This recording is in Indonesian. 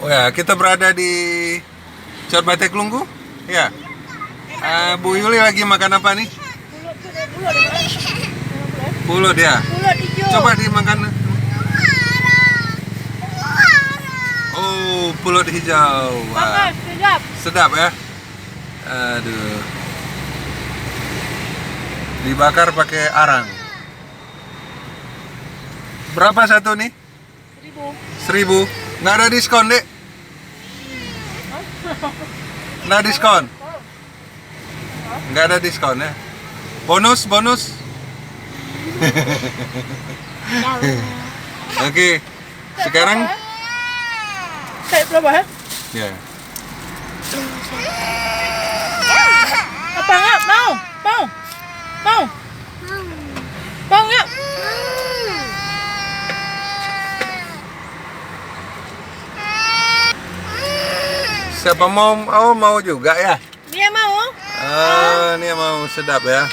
Oh ya, kita berada di Corbate Kelungku. Ya. Bu Yuli lagi makan apa nih? Pulut ya. Pulut hijau. Coba dimakan. Oh, pulut hijau. Wah, Panas, sedap. sedap ya. Aduh. Dibakar pakai arang. Berapa satu nih? 1.000. 1.000. Nggak ada diskon, Dek. Nggak diskon. Nggak ada diskon ya. Bonus, bonus. Oke. Sekarang Saya berapa ya? ya. Apa enggak? Mau? Mau? Mau? Mau enggak? Siapa mau? Oh, mau juga ya. Dia mau? Ini mau sedap ya.